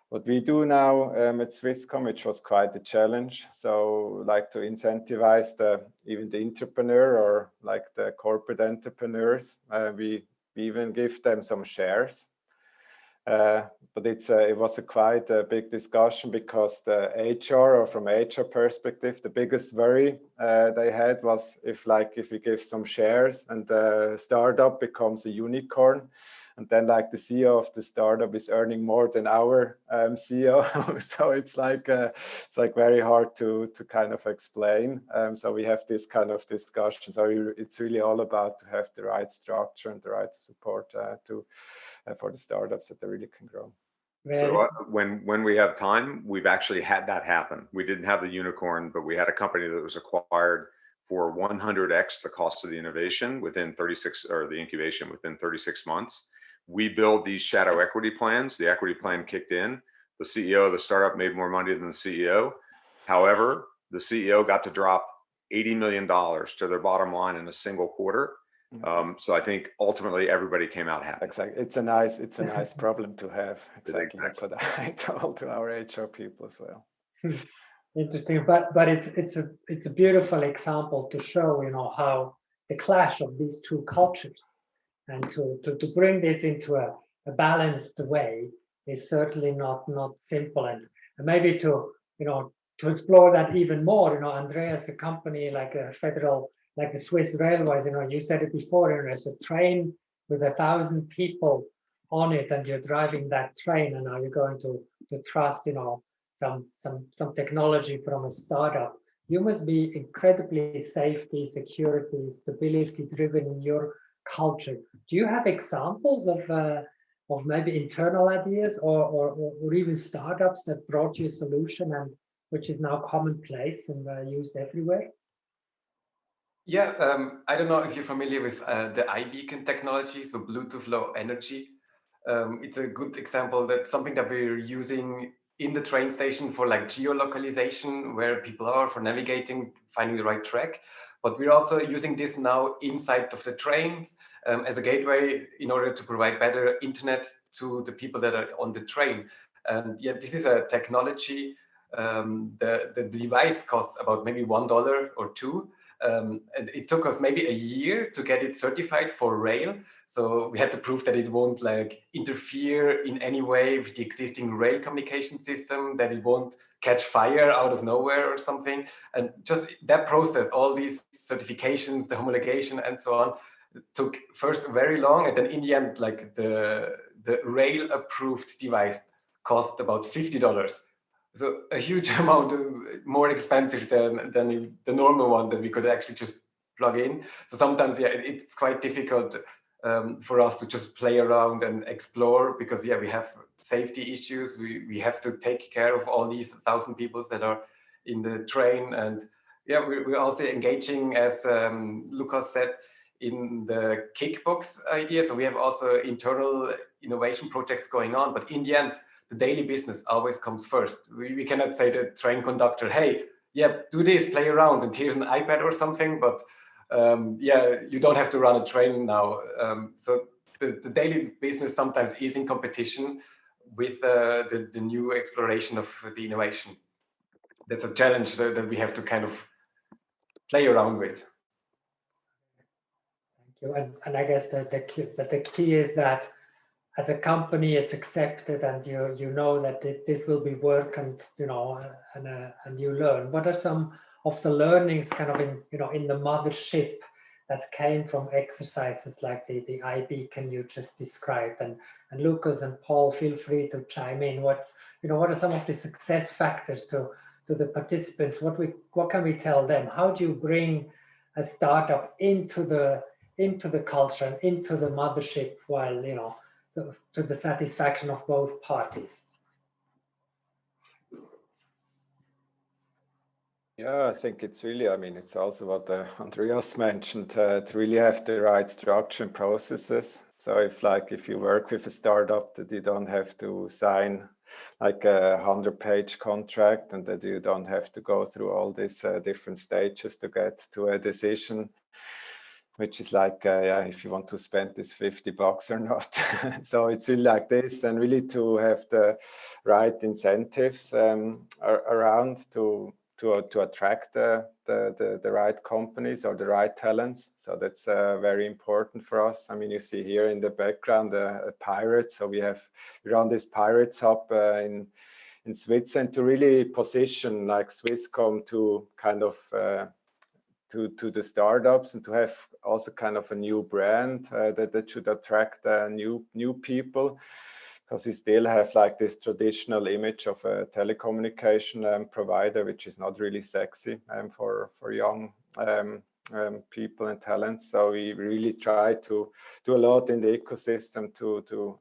what we do now at Swisscom, which was quite a challenge. So like to incentivize even the entrepreneur or like the corporate entrepreneurs, we We even give them some shares. But it was quite a big discussion, because the HR, or from HR perspective, the biggest worry they had was if we give some shares and the startup becomes a unicorn, and then the CEO of the startup is earning more than our CEO. So it's very hard to kind of explain. So we have this kind of discussion. So it's really all about to have the right structure and the right support for the startups that they really can grow. So when we have time, we've actually had that happen. We didn't have the unicorn, but we had a company that was acquired for 100x the cost of the innovation within 36, or the incubation within 36 months. We build these shadow equity plans. The equity plan kicked in. The CEO of the startup made more money than the CEO. However, the CEO got to drop $80 million to their bottom line in a single quarter. So I think ultimately everybody came out happy. Exactly. It's a nice problem to have. Exactly. That's what I told to our HR people as well. Interesting, but it's a beautiful example to show, how the clash of these two cultures, and to bring this into a balanced way is certainly not simple. And maybe to explore that even more, Andreas, a company like a federal, like the Swiss Railways, you said it before, there's a train with 1,000 people on it, and you're driving that train, and now you're going to trust, some technology from a startup. You must be incredibly safety, security, stability driven in your culture. Do you have examples of maybe internal ideas or even startups that brought you a solution and which is now commonplace and used everywhere? Yeah, I don't know if you're familiar with the iBeacon technology, so Bluetooth Low Energy. It's a good example. That's something that we're using in the train station for geolocalization, where people are, for navigating, finding the right track. But we're also using this now inside of the trains as a gateway in order to provide better internet to the people that are on the train. And yeah, this is a technology. The device costs about maybe $1 or $2. And it took us maybe a year to get it certified for rail. So we had to prove that it won't interfere in any way with the existing rail communication system, that it won't catch fire out of nowhere or something. And just that process, all these certifications, the homologation and so on, took first very long. And then in the end, the rail approved device cost about $50. So a huge amount more expensive than the normal one that we could actually just plug in. So sometimes, yeah, it's quite difficult for us to just play around and explore, because we have safety issues. We have to take care of all these 1,000 people that are in the train. And yeah, we're also engaging, as Lukas said, in the kickbox idea. So we have also internal innovation projects going on, but in the end, the daily business always comes first. We cannot say to the train conductor, hey, yeah, do this, play around, and here's an iPad or something, but you don't have to run a train now. So the daily business sometimes is in competition with the new exploration of the innovation. That's a challenge that we have to kind of play around with. Thank you. And I guess the key is that as a company, it's accepted, and you know that this will be work, and and you learn. What are some of the learnings kind of in the mothership that came from exercises like the iBeacon you just described? And Lukas and Paul, feel free to chime in. What are some of the success factors to the participants? What can we tell them? How do you bring a startup into the culture and into the mothership while to the satisfaction of both parties? Yeah, I think it's really, it's also what Andreas mentioned, to really have the right structure and processes. So if you work with a startup, that you don't have to sign a 100-page contract, and that you don't have to go through all these different stages to get to a decision, which is if you want to spend this $50 or not. So it's really like this, and really to have the right incentives around to to attract the right companies or the right talents. So that's very important for us. I mean, you see here in the background a pirate. So we run this Pirates Hub in Switzerland to really position like Swisscom to kind of to the startups and to have also kind of a new brand that should attract new people, because we still have like this traditional image of a telecommunication provider, which is not really sexy for young people and talents. So we really try to do a lot in the ecosystem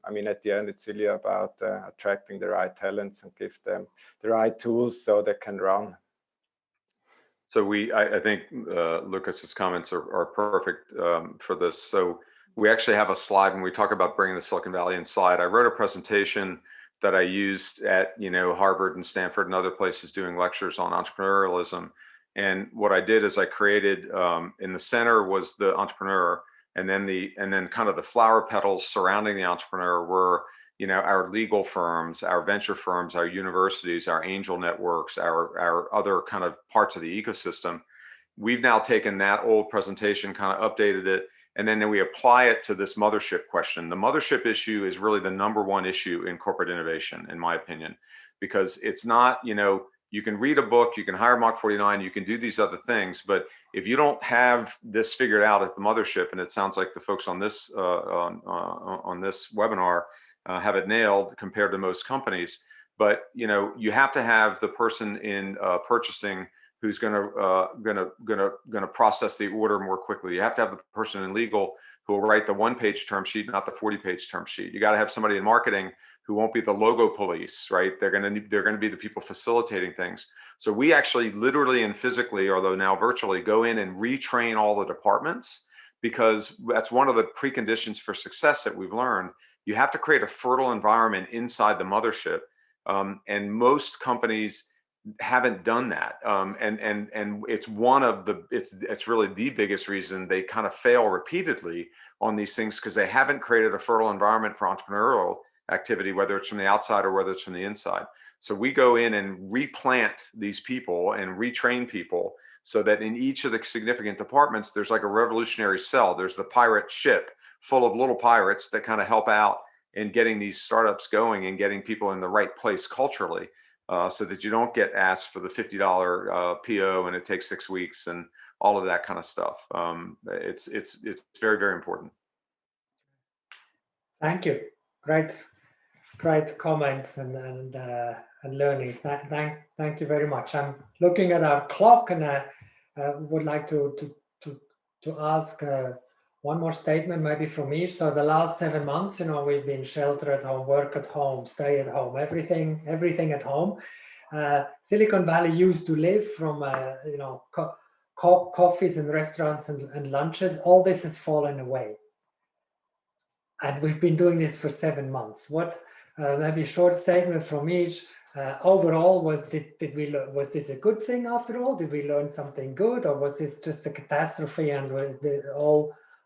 I mean, at the end, it's really about attracting the right talents and give them the right tools so they can run. So I think Lucas's comments are perfect for this. So we actually have a slide when we talk about bringing the Silicon Valley inside. I wrote a presentation that I used at Harvard and Stanford and other places doing lectures on entrepreneurialism. And what I did is I created in the center was the entrepreneur, and then kind of the flower petals surrounding the entrepreneur were our legal firms, our venture firms, our universities, our angel networks, our other kind of parts of the ecosystem. We've now taken that old presentation, kind of updated it, and then we apply it to this mothership question. The mothership issue is really the #1 issue in corporate innovation, in my opinion, because it's not, you can read a book, you can hire Mach 49, you can do these other things, but if you don't have this figured out at the mothership, and it sounds like the folks on this on this webinar have it nailed compared to most companies, but you have to have the person in purchasing who's going to process the order more quickly. You have to have the person in legal who will write the 1-page term sheet, not the 40-page term sheet. You got to have somebody in marketing who won't be the logo police, right? They're going to be the people facilitating things. So we actually literally and physically, although now virtually, go in and retrain all the departments, because that's one of the preconditions for success that we've learned. You have to create a fertile environment inside the mothership, and most companies haven't done that, and it's one of the it's really the biggest reason they kind of fail repeatedly on these things, because they haven't created a fertile environment for entrepreneurial activity, whether it's from the outside or whether it's from the inside. So we go in and replant these people and retrain people so that in each of the significant departments, there's like a revolutionary cell. There's the pirate ship full of little pirates that kind of help out in getting these startups going and getting people in the right place culturally, so that you don't get asked for the $50 PO and it takes 6 weeks and all of that kind of stuff. It's very, very important. Thank you. Great comments and learnings. Thank you very much. I'm looking at our clock, and I would like to ask one more statement, maybe from each. So the last 7 months, we've been shelter at home, work at home, stay at home, everything at home. Silicon Valley used to live from coffees and restaurants and lunches. All this has fallen away, and we've been doing this for 7 months. What maybe a short statement from each. Overall, was this a good thing after all? Did we learn something good, or was this just a catastrophe and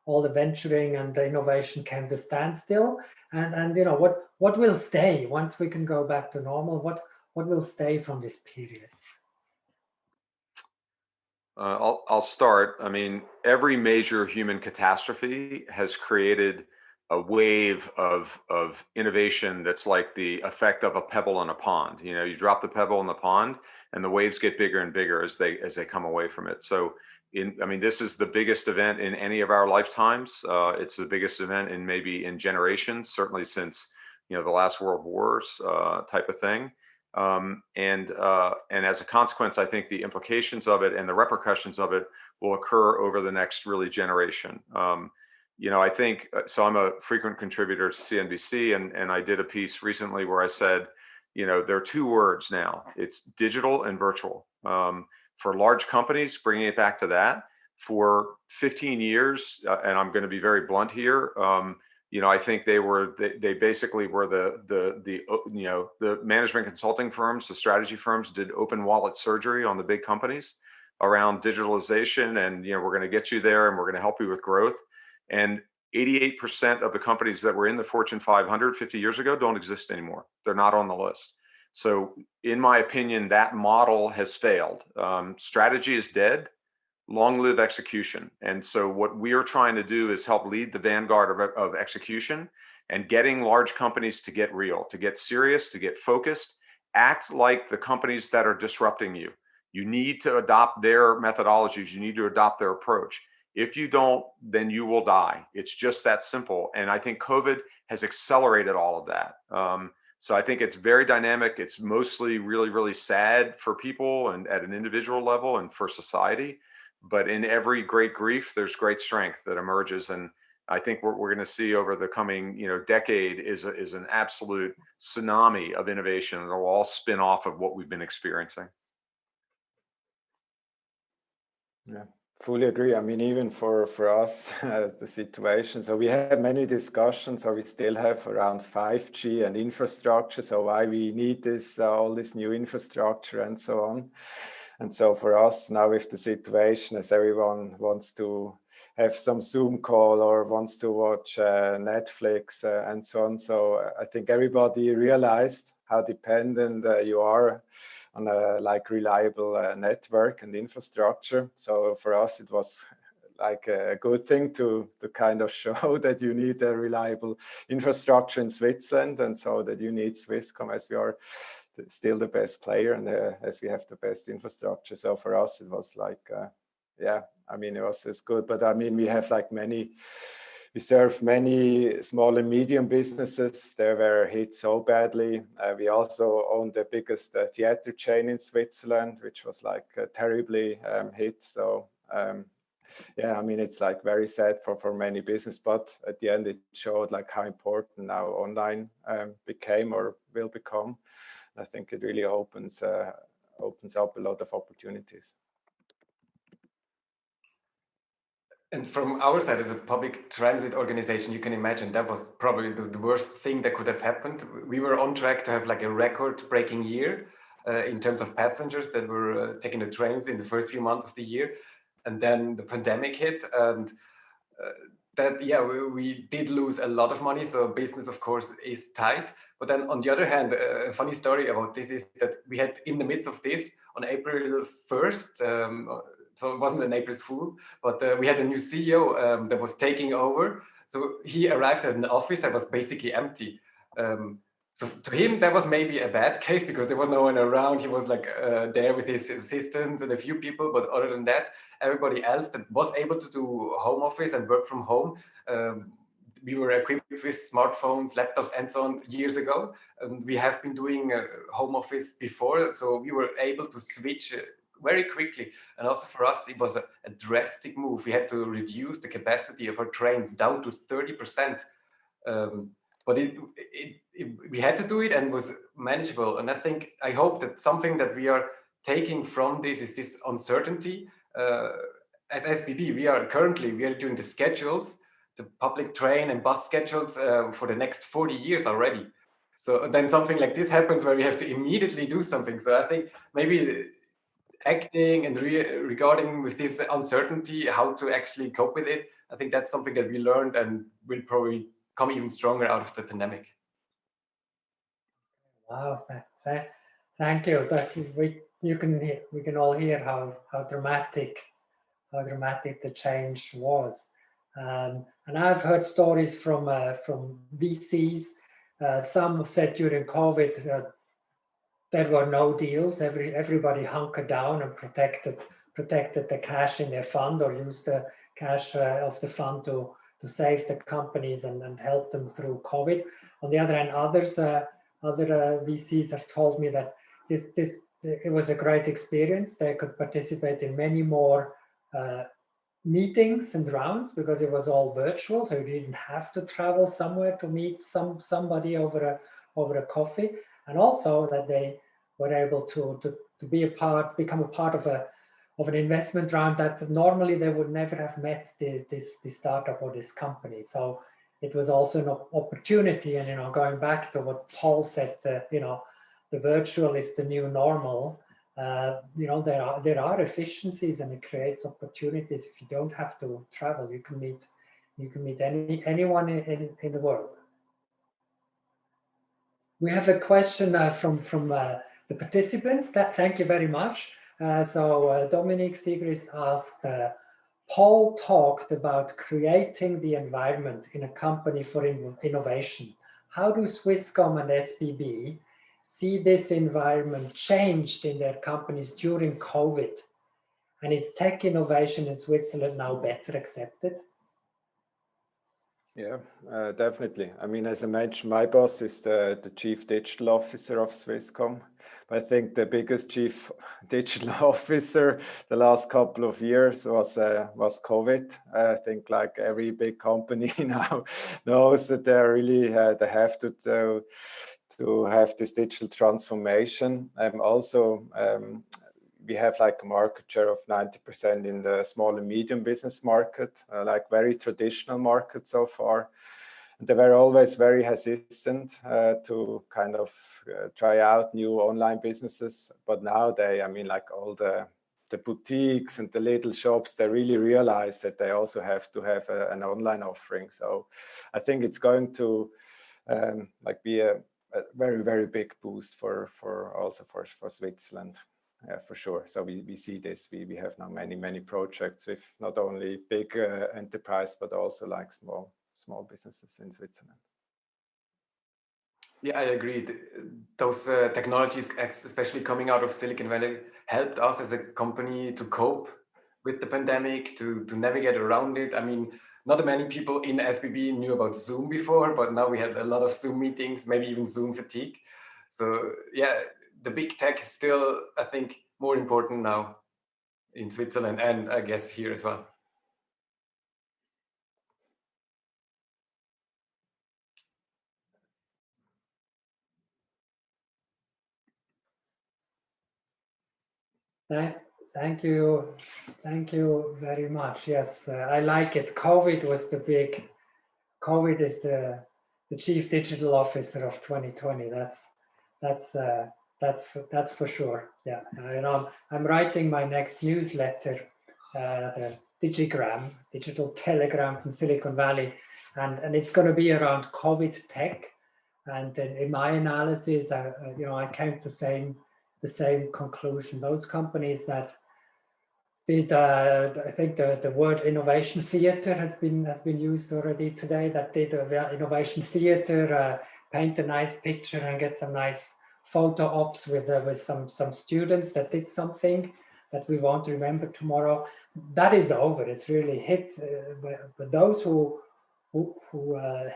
all the venturing and the innovation came to standstill? And what will stay once we can go back to normal? What will stay from this period? I'll start. I mean, every major human catastrophe has created a wave of innovation that's like the effect of a pebble in a pond. You drop the pebble in the pond and the waves get bigger and bigger as they come away from it. So this is the biggest event in any of our lifetimes. It's the biggest event in generations, certainly since the last world wars type of thing. And as a consequence, I think the implications of it and the repercussions of it will occur over the next really generation. I think, so I'm a frequent contributor to CNBC, and I did a piece recently where I said, there are 2 words now. It's digital and virtual. For large companies, bringing it back to that, for 15 years, and I'm going to be very blunt here, I think they basically were the management consulting firms, the strategy firms did open wallet surgery on the big companies around digitalization, and we're going to get you there and we're going to help you with growth. And 88% of the companies that were in the Fortune 500 50 years ago don't exist anymore. They're not on the list. So in my opinion, that model has failed. Strategy is dead. Long live execution. And so what we are trying to do is help lead the vanguard of execution and getting large companies to get real, to get serious, to get focused, act like the companies that are disrupting you. You need to adopt their methodologies. You need to adopt their approach. If you don't, then you will die. It's just that simple. And I think COVID has accelerated all of that. So I think it's very dynamic. It's mostly really, really sad for people and at an individual level and for society. But in every great grief, there's great strength that emerges. And I think what we're going to see over the coming, decade is an absolute tsunami of innovation. And it'll all spin off of what we've been experiencing. Yeah, fully agree. I mean, even for us, the situation. So we have many discussions. So we still have around 5G and infrastructure. So why we need this, all this new infrastructure and so on. And so for us now with the situation, as everyone wants to have some Zoom call or wants to watch Netflix and so on. So I think everybody realized how dependent you are on a reliable network and infrastructure. So for us, it was like a good thing to kind of show that you need a reliable infrastructure in Switzerland, and so that you need Swisscom as we are still the best player and as we have the best infrastructure. So for us, it was like, yeah, I mean, it was as good. But I mean, we have we serve many small and medium businesses. They were hit so badly. We also own the biggest theater chain in Switzerland, which was terribly hit. So yeah, I mean, it's very sad for many business, but at the end it showed how important now online became or will become. I think it really opens up a lot of opportunities. And from our side, as a public transit organization, you can imagine that was probably the worst thing that could have happened. We were on track to have a record-breaking year in terms of passengers that were taking the trains in the first few months of the year. And then the pandemic hit, and we did lose a lot of money. So business, of course, is tight. But then on the other hand, a funny story about this is that we had, in the midst of this, on April 1st, so it wasn't an April Fool, but we had a new CEO that was taking over. So he arrived at an office that was basically empty. So to him, that was maybe a bad case because there was no one around. He was there with his assistants and a few people. But other than that, everybody else that was able to do home office and work from home, we were equipped with smartphones, laptops, and so on years ago. And we have been doing home office before. So we were able to switch very quickly. And also for us, it was a drastic move. We had to reduce the capacity of our trains down to 30%. But we had to do it and was manageable. And I hope that something that we are taking from this is this uncertainty. As SBB, we are doing the schedules, the public train and bus schedules for the next 40 years already. So then something like this happens where we have to immediately do something. So I think maybe acting and regarding with this uncertainty, how to actually cope with it, I think that's something that we learned and will probably come even stronger out of the pandemic. Wow, thank you. We can all hear how dramatic the change was. And I've heard stories from VCs. Some said during COVID there were no deals. Everybody hunkered down and protected the cash in their fund, or used the cash of the fund to save the companies and help them through COVID. On the other hand, other VCs have told me that it was a great experience. They could participate in many more meetings and rounds because it was all virtual, so you didn't have to travel somewhere to meet somebody over a coffee, and also that they were able to become a part of an investment round that normally they would never have met this startup or this company. So it was also an opportunity. And going back to what Paul said, the virtual is the new normal. There are efficiencies, and it creates opportunities. If you don't have to travel, you can meet anyone in the world. We have a question from the participants. Thank you very much. Dominic Siegrist asked, Paul talked about creating the environment in a company for innovation. How do Swisscom and SBB see this environment changed in their companies during COVID? And is tech innovation in Switzerland now better accepted? Yeah, definitely. I mean, as I mentioned, my boss is the Chief Digital Officer of Swisscom. I think the biggest Chief Digital Officer the last couple of years was COVID. I think like every big company now knows that they really they have to have this digital transformation. We have like a market share of 90% in the small and medium business market, like very traditional market so far. And they were always very hesitant to kind of try out new online businesses. But now I mean, like all the boutiques and the little shops, they really realize that they also have to have an online offering. So I think it's going to like be a very, very big boost for Switzerland. Yeah, for sure. So we see this. We have now many projects with not only big enterprise, but also like small businesses in Switzerland. Yeah, I agree. Those technologies, especially coming out of Silicon Valley, helped us as a company to cope with the pandemic, to navigate around it. I mean, not many people in SBB knew about Zoom before, but now we had a lot of Zoom meetings, maybe even Zoom fatigue. So yeah, the big tech is still, I think, more important now in Switzerland and I guess here as well. Thank you very much. Yes, I like it. COVID is the Chief Digital Officer of 2020. That's for sure. Yeah, I'm writing my next newsletter, the Digigram, Digital Telegram from Silicon Valley, and it's going to be around COVID tech. And in my analysis, I came to the same conclusion. Those companies that did, I think the word innovation theater has been used already today. That did innovation theater, paint a nice picture and get some nice photo ops with some students that did something that we won't remember tomorrow. That is over. It's really hit. But those who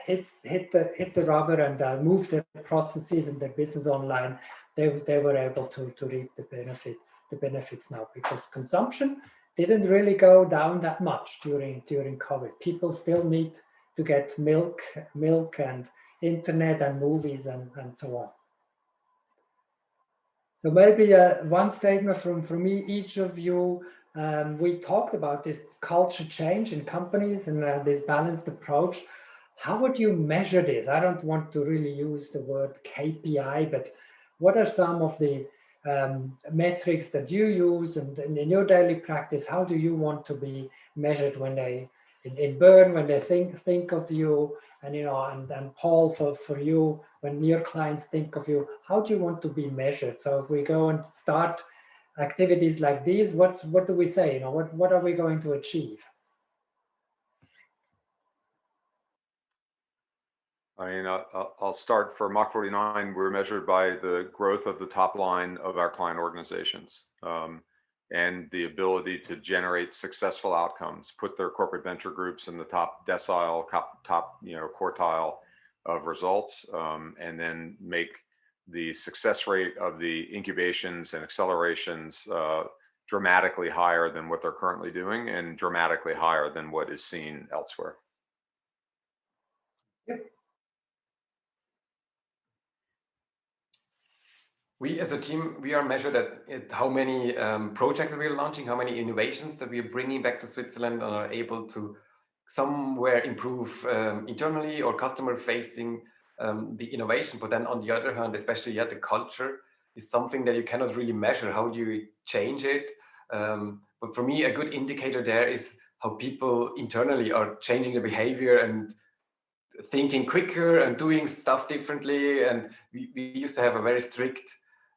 hit the rubber and move their processes and their business online, they were able to reap the benefits now, because consumption didn't really go down that much during COVID. People still need to get milk and internet and movies and so on. So maybe one statement from me, each of you. We talked about this culture change in companies and this balanced approach. How would you measure this? I don't want to really use the word KPI, but what are some of the metrics that you use, and in your daily practice, how do you want to be measured when they in Bern, when they think of you, and and Paul, for you, when your clients think of you, how do you want to be measured? So if we go and start activities like these, what do we say? What are we going to achieve? I mean, I'll start for Mach 49. We're measured by the growth of the top line of our client organizations and the ability to generate successful outcomes, put their corporate venture groups in the top decile, top quartile of results, and then make the success rate of the incubations and accelerations dramatically higher than what they're currently doing and dramatically higher than what is seen elsewhere. Yep. We as a team, we are measured at how many projects that we are launching, how many innovations that we are bringing back to Switzerland and are able to somewhere improve internally or customer facing the innovation. But then on the other hand, especially the culture is something that you cannot really measure. How do you change it? But for me, a good indicator there is how people internally are changing their behavior and thinking quicker and doing stuff differently. And we used to have a very strict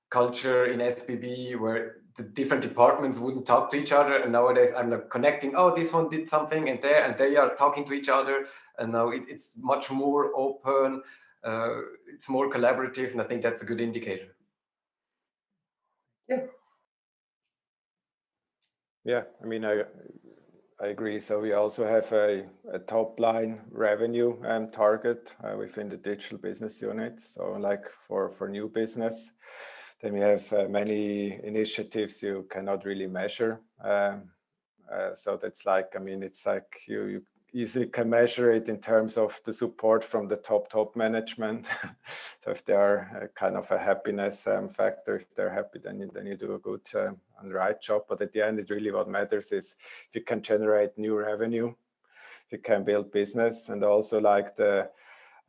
culture in SBB where the different departments wouldn't talk to each other. And nowadays I'm like connecting, oh, this one did something and there, and they are talking to each other. And now it's much more open. It's more collaborative. And I think that's a good indicator. Yeah. Yeah, I mean, I agree. So we also have a top line revenue target within the digital business unit. So like for new business, then we have many initiatives you cannot really measure. So that's like, I mean, it's like you easily can measure it in terms of the support from the top management. So if they are kind of a happiness factor, if they're happy, then you do a good and right job. But at the end, it really what matters is if you can generate new revenue, if you can build business, and also like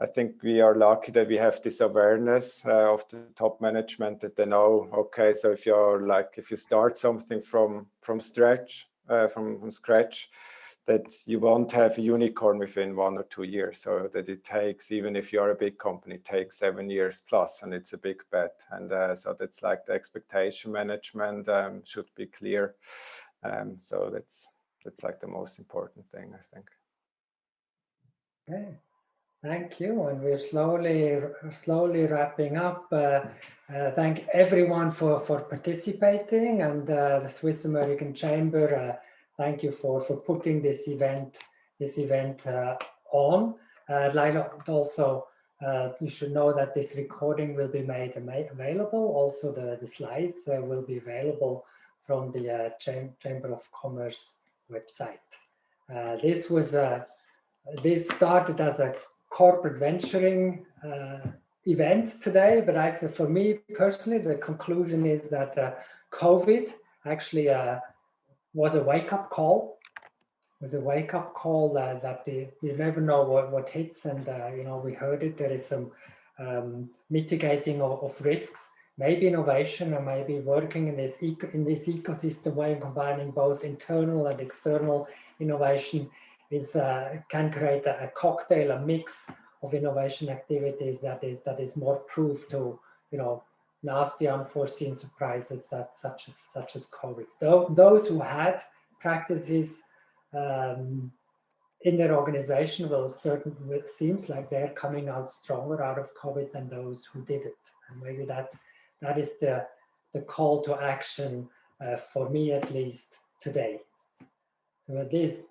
I think we are lucky that we have this awareness of the top management that they know, okay, so if you start something from scratch, that you won't have a unicorn within 1 or 2 years. So that it takes, even if you're a big company, it takes 7 years plus, and it's a big bet. And so that's like the expectation management should be clear. So that's like the most important thing, I think. Okay. Thank you, and we're slowly wrapping up. Thank everyone for participating, and the Swiss American Chamber. Thank you for putting this event on. Also, you should know that this recording will be made available. Also, the slides will be available from the Chamber of Commerce website. This started as a corporate venturing event today, but for me personally, the conclusion is that COVID actually was a wake-up call. It was a wake-up call that you never know what hits, and we heard it. There is some mitigating of risks, maybe innovation, or maybe working in this ecosystem way, combining both internal and external innovation can create a cocktail, a mix of innovation activities that is more proof to nasty unforeseen surprises such as COVID. Those who had practices in their organization it seems like they're coming out stronger out of COVID than those who didn't. And maybe that is the call to action for me, at least today. So with this,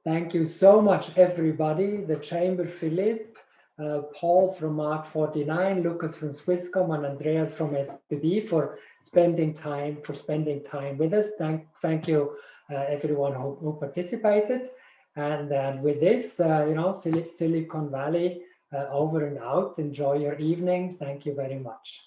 thank you so much, everybody. The Chamber, Philippe, Paul from Mark 49, Lukas from Swisscom, and Andreas from SBB for spending time with us. Thank you, everyone who participated. And with this, Silicon Valley over and out. Enjoy your evening. Thank you very much.